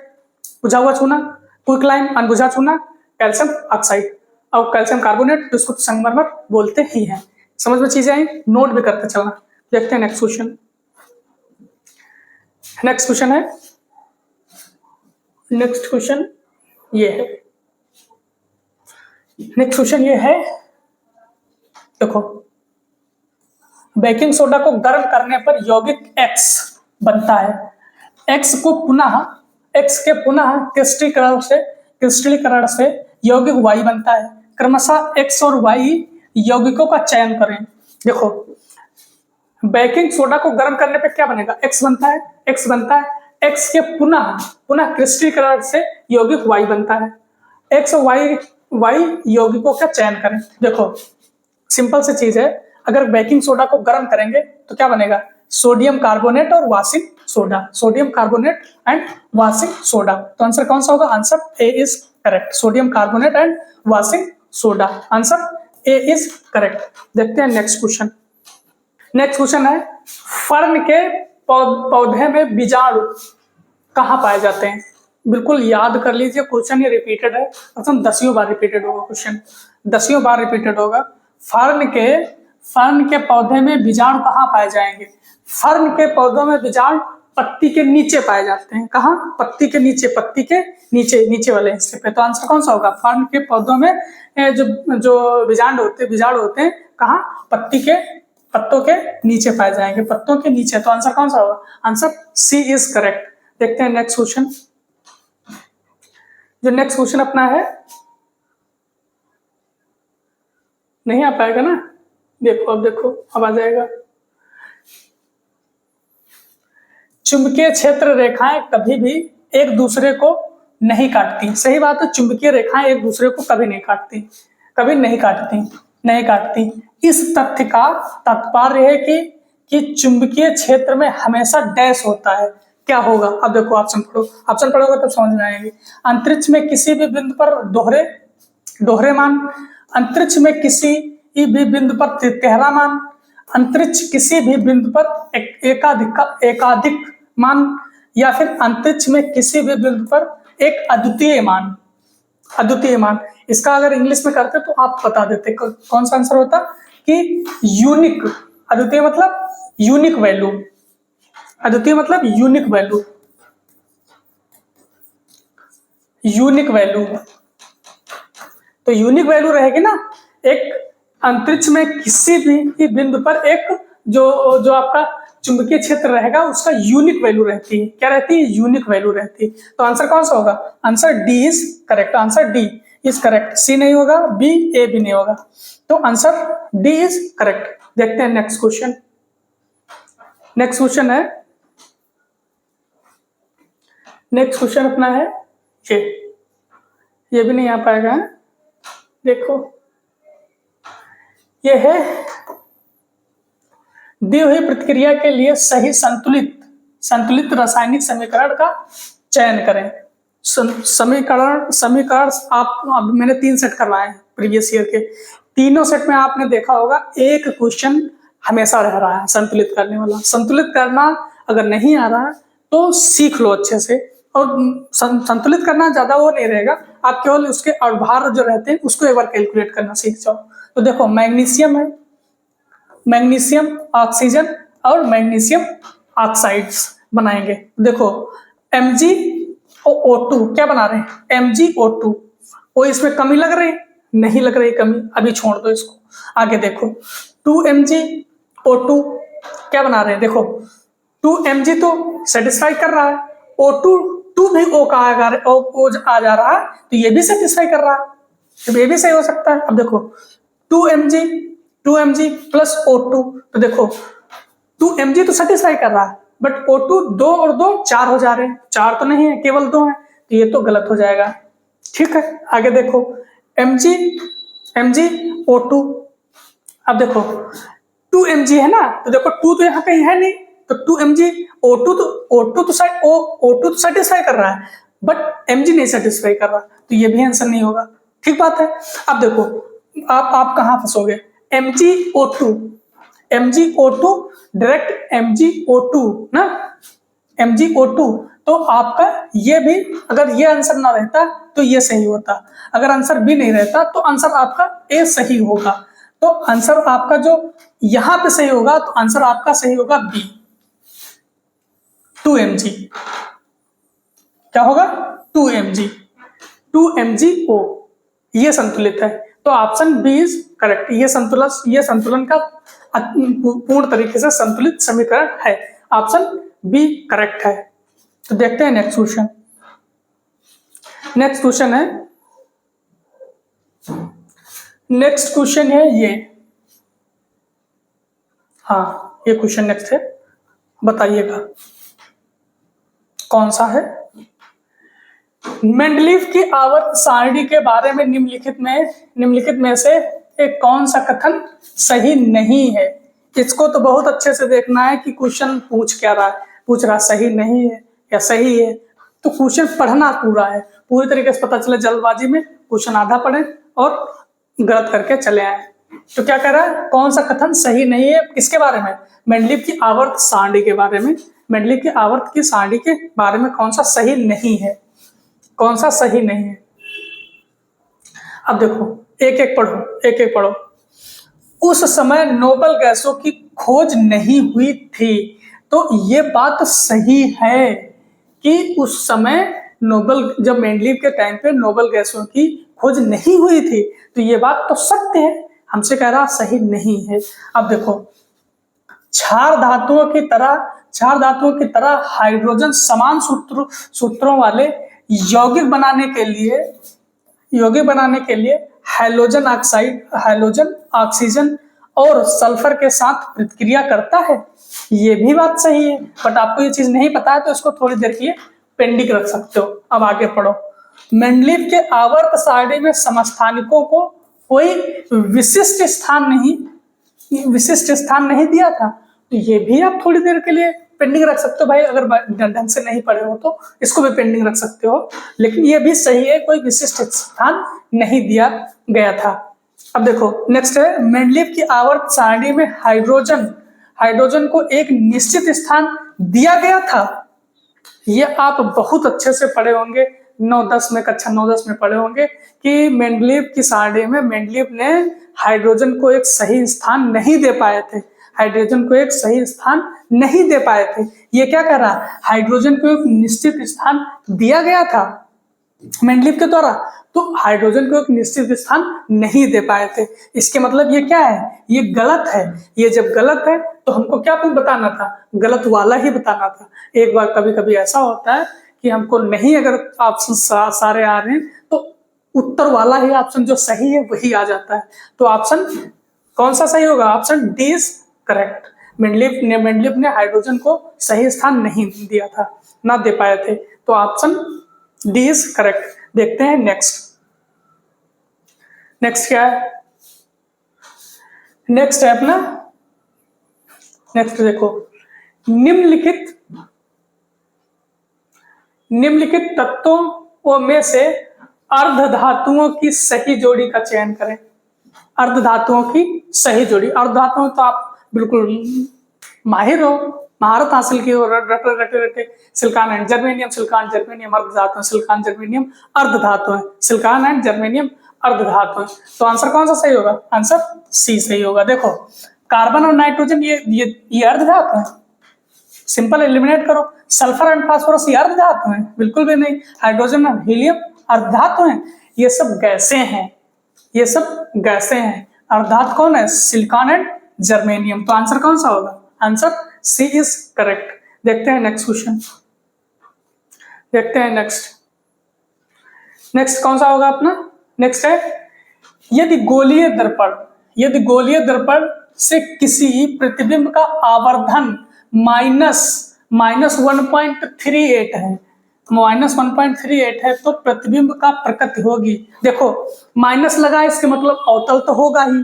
बुझा हुआ चूना, क्विक लाइम अनबुझा चूना, कैल्शियम ऑक्साइड और कैल्शियम कार्बोनेट जिसको संगमरमर बोलते ही हैं। समझ में चीजें आई, नोट भी करते चलना। देखते हैं नेक्स्ट क्वेश्चन। नेक्स्ट क्वेश्चन है, नेक्स्ट क्वेश्चन ये है, नेक्स्ट क्वेश्चन ये है, देखो बेकिंग सोडा को गर्म करने पर यौगिक X बनता है। X को पुनः, X के पुनः क्रिस्टलीकरण से यौगिक Y बनता है। क्रमशः X और Y यौगिकों का चयन करें। देखो बेकिंग सोडा को गर्म करने पे क्या बनेगा? X बनता है, X बनता है। X के पुनः क्रिस्टलीकरण से यौगिक Y बनता है। X और Y यौगिकों का चयन करें। देखो सिंपल सी चीज है, अगर बेकिंग सोडा को गर्म करेंगे तो क्या बनेगा? सोडियम कार्बोनेट और washing soda, sodium carbonate and washing soda. तो आंसर कौन सा होगा? Answer A is correct, sodium carbonate and washing soda, answer A is correct. देखते हैं नेक्स्ट क्वेश्चन। नेक्स्ट क्वेश्चन है, फर्न के पौधे में बीजाणु कहाँ पाए जाते हैं? बिल्कुल याद कर लीजिए, क्वेश्चन ये रिपीटेड है, मतलब 10वीं बार रिपीटेड होगा क्वेश्चन, 10वीं बार रिपीटेड होगा। फर्न के पौधे में बीजाणु कहाँ पाए जाएंगे? फर्न के पौधों में बीजाणु पत्ती के नीचे पाए जाते हैं। कहाँ? पत्ती के नीचे, पत्ती के नीचे वाले हिस्से पे। तो आंसर कौन सा होगा? फर्न के पौधों में जो बीजाणु होते हैं कहाँ? पत्तों के नीचे पाए जाएंगे, पत्तों के नीचे। तो आंसर कौन सा होगा? Answer C is correct. देखते हैं नेक्स्ट क्वेश्चन। जो नेक्स्ट क्वेश्चन अपना है, नहीं आ पाएगा ना? देखो अब देखो, अब आ जाएगा। चुंबकीय क्षेत्र रेखाएं कभी भी एक दूसरे को नहीं काटती। सही बात है, चुंबकीय रेखाएं एक दूसरे को कभी नहीं काटती, कभी नहीं काटती। इस तथ्य का तात्पर्य है कि चुंबकीय क्षेत्र में हमेशा डैश होता है। क्या होगा? अब देखो ऑप्शन पढ़ोगे तब समझ में आएगी। अंतरिक्ष में किसी भी बिंदु पर दोहरे मान, अंतरिक्ष में किसी भी बिंदु पर तिहरा मान, अंतरिक्ष किसी भी बिंदु पर एकाधिक मान, या फिर अंतरिक्ष में किसी भी बिंदु पर एक अद्वितीय मान। इसका अगर इंग्लिश में करते तो आप बता देते कौन सा आंसर होता कि यूनिक। अद्वितीय मतलब यूनिक वैल्यू, अद्वितीय मतलब यूनिक वैल्यू। तो यूनिक वैल्यू रहेगी ना, एक अंतरिक्ष में किसी भी बिंदु पर एक जो आपका चुंबकीय क्षेत्र रहेगा उसका यूनिक वैल्यू रहती है। क्या रहती है? यूनिक वैल्यू रहती है। तो आंसर कौन सा होगा? Answer D is correct, answer D is correct. C नहीं होगा, बी, ए भी नहीं होगा, तो आंसर डी इज करेक्ट। देखते हैं नेक्स्ट क्वेश्चन। नेक्स्ट क्वेश्चन है, नेक्स्ट क्वेश्चन अपना है ये भी नहीं आ पाएगा। देखो ये है, दी हुई प्रतिक्रिया के लिए सही संतुलित रासायनिक समीकरण का चयन करें। समीकरण आप मैंने 3 सेट करवाए हैं प्रीवियस ईयर के, तीनों सेट में आपने देखा होगा एक क्वेश्चन हमेशा रह रहा है संतुलित करने वाला। संतुलित करना अगर नहीं आ रहा है तो सीख लो अच्छे से, और संतुलित करना ज्यादा वो नहीं रहेगा, आप केवल उसके अवभार जो रहते हैं उसको एक बार कैलकुलेट करना सीख जाओ। तो देखो मैग्नीशियम है, मैग्नीशियम ऑक्सीजन और मैग्नीशियम ऑक्साइड्स बनाएंगे। देखो MgO2 क्या बना रहे हैं, MgO2। वो इसमें कमी लग रही, नहीं लग रही कमी, अभी छोड़ दो इसको। आगे देखो 2MgO2 क्या बना रहे हैं, देखो 2Mg तो सेटिस्फाई कर रहा है, O2 2 भी O का O आ जा रहा है, तो ये भी सेटिस्फाई कर रहा है, तो ये भी सही हो सकता है। अब देखो 2Mg प्लस O2, तो देखो 2Mg तो सेटिस्फाई कर रहा है, बट O2 2 और 2 4 हो जा रहे हैं, 4 तो नहीं है, केवल 2 है, तो ये तो गलत हो जाएगा। ठीक है, आगे देखो MgO2। अब देखो 2Mg है ना, तो देखो 2 तो यहाँ कहीं है नहीं, तो 2Mg O2 तो सेटिस्फाई कर रहा है, बट Mg नहीं सेटिस्फाई कर रहा, तो ये भी आंसर नहीं होगा। ठीक बात है। अब देखो आप कहाँ फंसोगे, MgO2 डायरेक्ट MgO2 ना, MgO2, तो आपका ये भी, अगर ये आंसर ना रहता तो ये सही होता, अगर आंसर बी नहीं रहता तो आंसर आपका ए सही होगा। तो आंसर आपका जो यहां पे सही होगा, तो आंसर आपका सही होगा बी, 2Mg। क्या होगा, 2MgO, ये संतुलित है, तो ऑप्शन बी इज करेक्ट। ये संतुलन का पूर्ण तरीके से संतुलित समीकरण है, ऑप्शन बी करेक्ट है। तो देखते हैं नेक्स्ट क्वेश्चन। नेक्स्ट क्वेश्चन है ये, हाँ ये क्वेश्चन नेक्स्ट है, बताइएगा कौन सा है। मेंडलीव की आवर्त सारणी के बारे में निम्नलिखित में से एक कौन सा कथन सही नहीं है। इसको तो बहुत अच्छे से देखना है कि क्वेश्चन पूछ क्या रहा है, पूछ रहा सही नहीं है या सही है, तो क्वेश्चन पढ़ना पूरा है, पूरी तरीके से पता चले, जल्दबाजी में क्वेश्चन आधा पढ़े और गलत करके चले आए। तो क्या कह रहा है, कौन सा कथन सही नहीं है, किसके बारे में, मेंडलीव की आवर्त सारणी के बारे में, मेंडलीव की आवर्त की सारणी के बारे में कौन सा सही नहीं है, कौन सा सही नहीं है। अब देखो एक एक पढ़ो। उस समय नोबल गैसों की खोज नहीं हुई थी, तो ये बात सही है कि उस समय जब मेंडलीव के टाइम पे नोबल गैसों की खोज नहीं हुई थी, तो ये बात तो सत्य है, हमसे कह रहा सही नहीं है। अब देखो क्षार धातुओं की तरह हाइड्रोजन समान सूत्रों वाले यौगिक बनाने के लिए हाइड्रोजन ऑक्सीजन और सल्फर के साथ प्रतिक्रिया करता है, ये भी बात सही है, बट आपको ये चीज नहीं पता है, तो इसको थोड़ी देर के लिए पेंडिंग रख सकते हो। अब आगे पढ़ो। मेंडलीव के आवर्त सारणी में समस्थानिकों को कोई विशिष्ट स्थान नहीं दिया था, तो ये भी आप थोड़ी देर के लिए पेंडिंग रख सकते हो भाई, अगर ढंग से नहीं पढ़े हो तो इसको भी पेंडिंग रख सकते हो, लेकिन ये भी सही है, कोई विशिष्ट स्थान नहीं दिया गया था। अब देखो नेक्स्ट है, मेंडलीव की आवर्त सारणी में हाइड्रोजन को एक निश्चित स्थान दिया गया था। ये आप बहुत अच्छे से पढ़े होंगे, कक्षा 9-10 में पढ़े होंगे कि मेंडलीव की सारणी में मेंडलीव ने हाइड्रोजन को एक सही स्थान नहीं दे पाए थे, ये क्या कह रहा, हाइड्रोजन को एक निश्चित स्थान दिया गया था मेंडलीव के द्वारा, तो हाइड्रोजन को एक निश्चित स्थान नहीं दे पाए थे। इसके मतलब ये क्या है, ये गलत है। ये जब गलत है तो हमको क्या बताना था, गलत वाला ही बताना था। एक बार कभी कभी ऐसा होता है कि हमको नहीं, अगर ऑप्शन सारे आ रहे हैं तो उत्तर वाला ही ऑप्शन जो सही है वही आ जाता है। तो ऑप्शन कौन सा सही होगा, option D is correct. Mendeleev ने हाइड्रोजन को सही स्थान नहीं दिया था, ना दे पाए थे, तो ऑप्शन डी इज करेक्ट। देखते हैं नेक्स्ट क्या है, नेक्स्ट है अपना, नेक्स्ट देखो, निम्नलिखित तत्वों में से अर्धधातुओं की सही जोड़ी का चयन करें। अर्धधातुओं की सही जोड़ी, अर्धधातुओं तो आप बिल्कुल माहिर हो, महारत हासिल की हो, रटे सिलिकॉन एंड जर्मेनियम, अर्धधातु, सिलिकॉन जर्मेनियम अर्धधातु है, सिलिकॉन एंड जर्मेनियम अर्धधातु है। तो आंसर कौन सा सही होगा, आंसर सी सही होगा। देखो कार्बन और नाइट्रोजन ये अर्ध धातु है, सिंपल एलिमिनेट करो। सल्फर एंड फास्फोरस ये अर्ध धातु है, बिल्कुल भी नहीं। हाइड्रोजन और हीलियम अर्ध धातु है, ये सब गैसें हैं, ये सब गैसें हैं। अर्ध धातु कौन है? Silicon and germanium. तो आंसर कौन सा होगा? Answer C is correct. देखते हैं नेक्स्ट क्वेश्चन, देखते हैं नेक्स्ट कौन सा होगा अपना? नेक्स्ट है, यदि गोलीय दर्पण से किसी प्रतिबिंब का आवर्धन -1.38 है, -1.38 है, तो प्रतिबिंब का प्रकृति होगी। देखो माइनस लगा है, इसके मतलब अवतल तो होगा ही।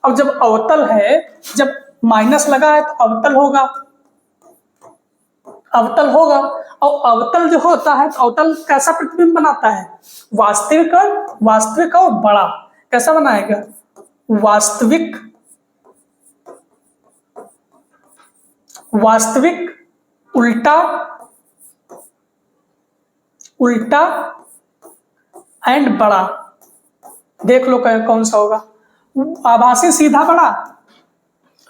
अब जब अवतल है, जब माइनस लगा है तो अवतल होगा। और अवतल जो होता है, तो अवतल कैसा प्रतिबिंब बनाता है? वास्तविक और बड़ा। कैसा बनाएगा? वास्तविक उल्टा एंड बड़ा। देख लो कौन सा होगा। आभासी सीधा बड़ा,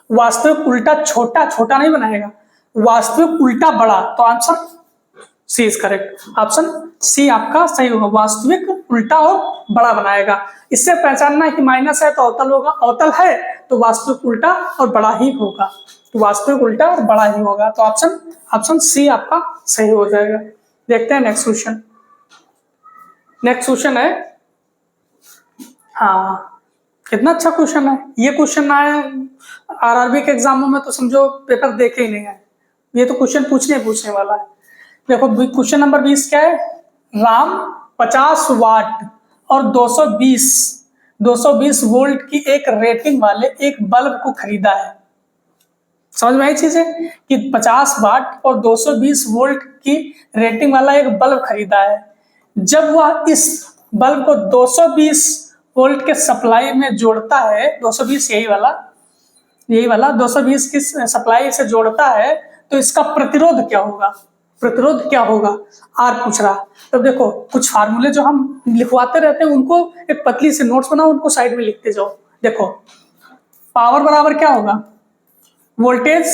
वास्तविक उल्टा छोटा नहीं बनाएगा, वास्तविक उल्टा बड़ा। तो answer C is correct. Option C आपका सही होगा, वास्तविक उल्टा और बड़ा बनाएगा। इससे पहचानना है कि माइनस है तो अवतल होगा, अवतल है तो वास्तविक उल्टा और बड़ा ही होगा, वास्तविक उल्टा और बड़ा ही होगा। तो ऑप्शन सी आपका सही हो जाएगा। देखते हैं नेक्स्ट क्वेश्चन है, हाँ कितना अच्छा क्वेश्चन है। ये क्वेश्चन आए आरआरबी के एग्जामों में तो समझो पेपर देखे ही नहीं है, ये तो क्वेश्चन पूछने वाला है। देखो क्वेश्चन नंबर 20 क्या है? राम 50 वाट और 220 वोल्ट की एक रेटिंग वाले एक बल्ब को खरीदा है। समझ में आई चीज है कि 50 वाट और 220 वोल्ट की रेटिंग वाला एक बल्ब खरीदा है। जब वह इस बल्ब को 220 वोल्ट के सप्लाई में जोड़ता है, 220 यही वाला 220 की सप्लाई से जोड़ता है, तो इसका प्रतिरोध क्या होगा? आर पूछ रहा। तो देखो कुछ फार्मूले जो हम लिखवाते रहते हैं, उनको एक पतली से नोट्स बनाओ, उनको साइड में लिखते जाओ। देखो पावर बराबर क्या होगा? वोल्टेज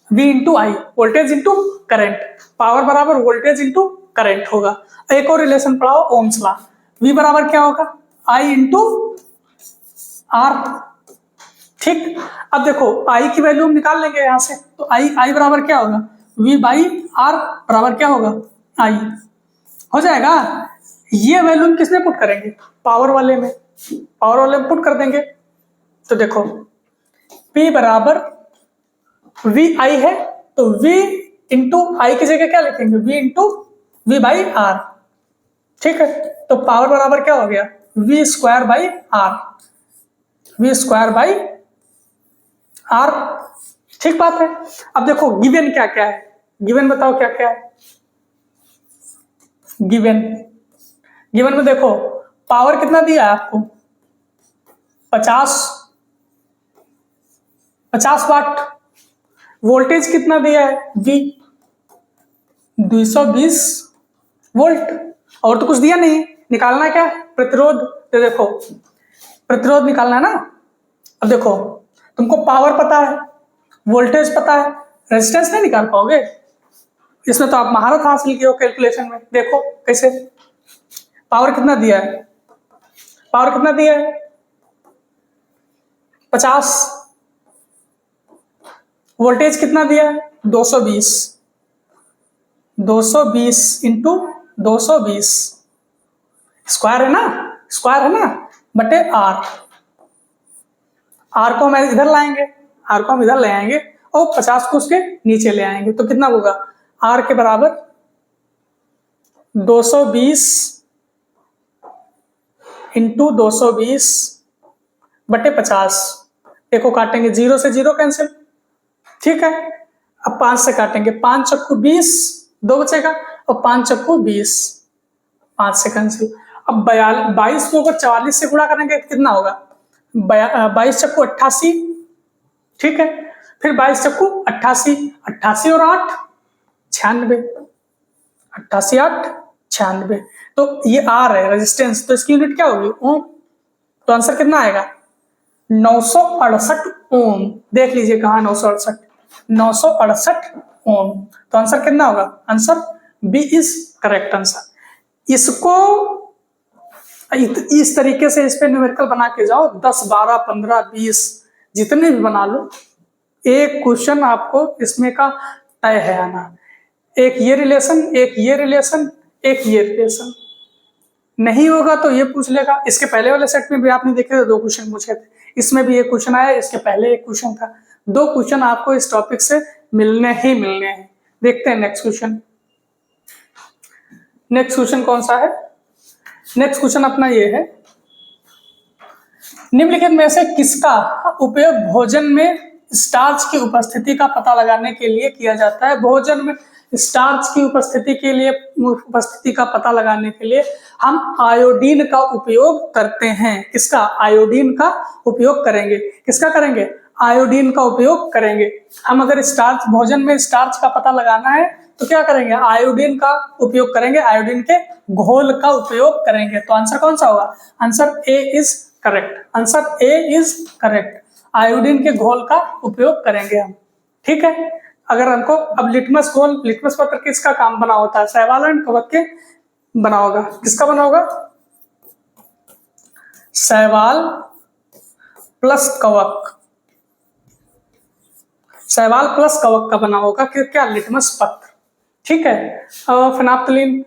V इंटू आई, वोल्टेज इंटू करंट। पावर बराबर वोल्टेज इंटू करंट होगा। एक और रिलेशन पढ़ाओ, ओम्स लॉ। V बराबर क्या होगा? I into R. ठीक, अब देखो I की वैल्यू हम निकाल लेंगे यहां से, तो I बराबर क्या होगा? V बाई आर बराबर क्या होगा? I हो जाएगा। ये वैल्यू हम किसमें पुट करेंगे? पावर वाले में पुट कर देंगे। तो देखो P बराबर V I है, तो V इंटू आई की जगह क्या लिखेंगे? V into V by R. ठीक है, तो पावर बराबर क्या हो गया? V square by R. ठीक बात है। अब देखो गिवन क्या क्या है, गिवन बताओ क्या क्या है। गिवन में देखो पावर कितना दिया है आपको? 50 वाट। वोल्टेज कितना दिया है? V 220 volt. और तो कुछ दिया नहीं, निकालना क्या? प्रतिरोध। तो देखो प्रतिरोध निकालना है ना। अब देखो तुमको पावर पता है, वोल्टेज पता है, रेजिस्टेंस नहीं निकाल पाओगे? इसमें तो आप महारत हासिल किए हो कैलकुलेशन में। देखो कैसे, पावर कितना दिया है? 50। वोल्टेज कितना दिया है? 220 इंटू 220 स्क्वायर है ना, बटे आर को हम इधर ले आएंगे और 50 को उसके नीचे ले आएंगे, तो कितना होगा? आर के बराबर 220 इंटू 220 बटे 50। देखो काटेंगे, 0 से 0 कैंसिल। ठीक है, अब 5 से काटेंगे, 5 चक्कू 20, 2 बचेगा, और 5 चक्कू 20, 5 से कैंसिल। अब 22 को अगर 44 से गुणा करेंगे कितना होगा? 22 चक्कू 88। ठीक है, फिर 22 चक्कू 88, 88 और 8 96, 88 8 96। तो ये आर है रेजिस्टेंस, तो इसकी यूनिट क्या होगी? ओम। तो आंसर कितना आएगा? 968 ओम। देख लीजिए कहाँ 968, 968 ओम। तो आंसर कितना होगा? Answer B is correct answer. इसको इस तरीके से इस पे न्यूमेरिकल बना के जाओ, 10 12 15 20 जितने भी बना लो, एक क्वेश्चन आपको इसमें का तय है आना। एक ये रिलेशन, एक ये रिलेशन, एक ये रिलेशन। नहीं होगा तो ये पूछ लेगा। इसके पहले वाले सेट में भी आपने देखे थे 2 क्वेश्चन पूछे थे, इसमें भी एक क्वेश्चन आया, इसके पहले एक क्वेश्चन था। 2 क्वेश्चन आपको इस टॉपिक से मिलने ही मिलने हैं। देखते हैं नेक्स्ट क्वेश्चन। नेक्स्ट क्वेश्चन कौन सा है? नेक्स्ट क्वेश्चन अपना ये है, निम्नलिखित में से किसका उपयोग भोजन में स्टार्च की उपस्थिति का पता लगाने के लिए किया जाता है? भोजन में स्टार्च की उपस्थिति का पता लगाने के लिए हम आयोडीन का उपयोग करते हैं। किसका? आयोडीन का उपयोग करेंगे। किसका करेंगे? आयोडीन का उपयोग करेंगे। हम अगर स्टार्च, भोजन में स्टार्च का पता लगाना है तो क्या करेंगे? आयोडीन का उपयोग करेंगे, आयोडीन के घोल का उपयोग करेंगे। तो आंसर कौन सा होगा? Answer A is correct. Answer A is correct. Iodine के घोल का उपयोग करेंगे हम। ठीक है। अगर हमको अब लिटमस घोल, लिटमस पत्र किसका काम बना होता है? शैवाल एंड कवक के बना होगा। किसका बना होगा? शैवाल प्लस कवक, शैवाल प्लस कवक का बना होगा। क्या? लिटमस पत्र। ठीक है। फिनाप्थलीन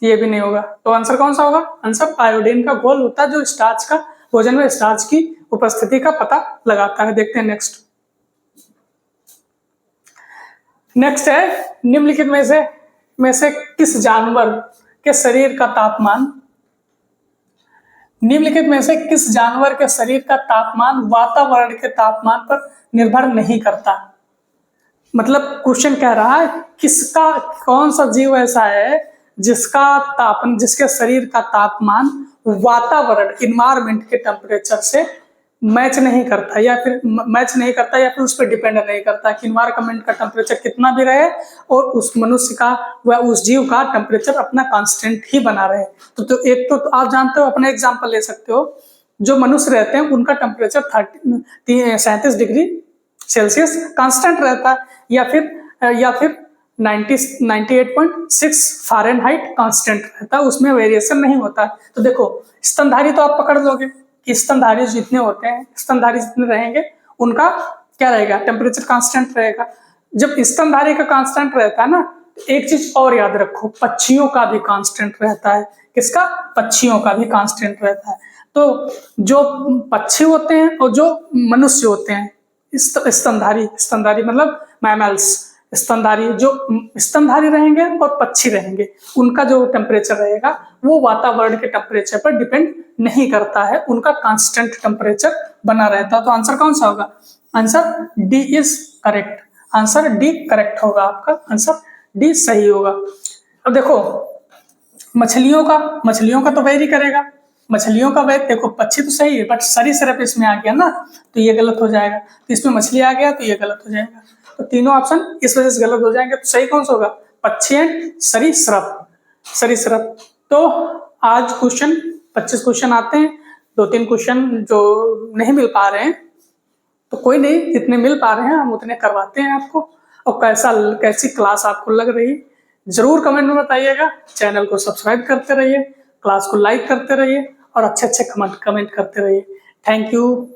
ये भी नहीं होगा। तो आंसर कौन सा होगा? आंसर आयोडीन का घोल होता है जो स्टार्च का, भोजन में स्टार्च की उपस्थिति का पता लगाता है। देखते हैं नेक्स्ट। नेक्स्ट है, निम्नलिखित में से किस जानवर के शरीर का तापमान, निम्नलिखित में से किस जानवर के शरीर का तापमान वातावरण के तापमान पर निर्भर नहीं करता? मतलब क्वेश्चन कह रहा है किसका, कौन सा जीव ऐसा है जिसके शरीर का तापमान वातावरण, इन्वायरमेंट के टेम्परेचर से मैच नहीं करता, या फिर उस पर डिपेंड नहीं करता कि इन्वायरमेंट का टेम्परेचर कितना भी रहे और उस मनुष्य का व उस जीव का टेम्परेचर अपना कांस्टेंट ही बना रहे। तो एक तो आप जानते हो, अपना एग्जांपल ले सकते हो, जो मनुष्य रहते हैं उनका टेम्परेचर 37 डिग्री सेल्सियस कांस्टेंट रहता है, या फिर 98.6 फ़ारेनहाइट कांस्टेंट रहता है, उसमें वेरिएशन नहीं होता। तो देखो स्तनधारी तो आप पकड़ लोगे कि स्तनधारी जितने होते हैं, स्तनधारी जितने रहेंगे उनका क्या रहेगा? टेम्परेचर कांस्टेंट रहेगा। जब स्तनधारी का कांस्टेंट रहता है ना, एक चीज और याद रखो, पक्षियों का भी कांस्टेंट रहता है। किसका? पक्षियों का भी कांस्टेंट रहता है। तो जो पक्षी होते हैं और जो मनुष्य होते हैं, स्तनधारी मतलब मैमल्स, स्तनधारी, जो स्तनधारी रहेंगे और पक्षी रहेंगे, उनका जो टेम्परेचर रहेगा वो वातावरण के टेम्परेचर पर डिपेंड नहीं करता है, उनका कांस्टेंट टेम्परेचर बना रहता है। तो आंसर कौन सा होगा? Answer D is correct. Answer D correct होगा आपका, आंसर डी सही होगा। अब देखो मछलियों का तो वेरी करेगा, मछलियों का वेट देखो, पक्षी तो सही है बट सरीसृप इसमें आ गया ना, तो ये गलत हो जाएगा। तो इसमें मछली आ गया तो ये गलत हो जाएगा। तो तीनों ऑप्शन इस वजह से गलत हो जाएंगे। तो सही कौन सा होगा? पक्षी एंड सरीसृप। तो आज 25 क्वेश्चन आते हैं, 2-3 क्वेश्चन जो नहीं मिल पा रहे हैं तो कोई नहीं, जितने मिल पा रहे हैं हम उतने करवाते हैं आपको। और कैसी क्लास आपको लग रही जरूर कमेंट में बताइएगा। चैनल को सब्सक्राइब करते रहिए, क्लास को लाइक करते रहिए और अच्छे कमेंट करते रहिए। Thank you.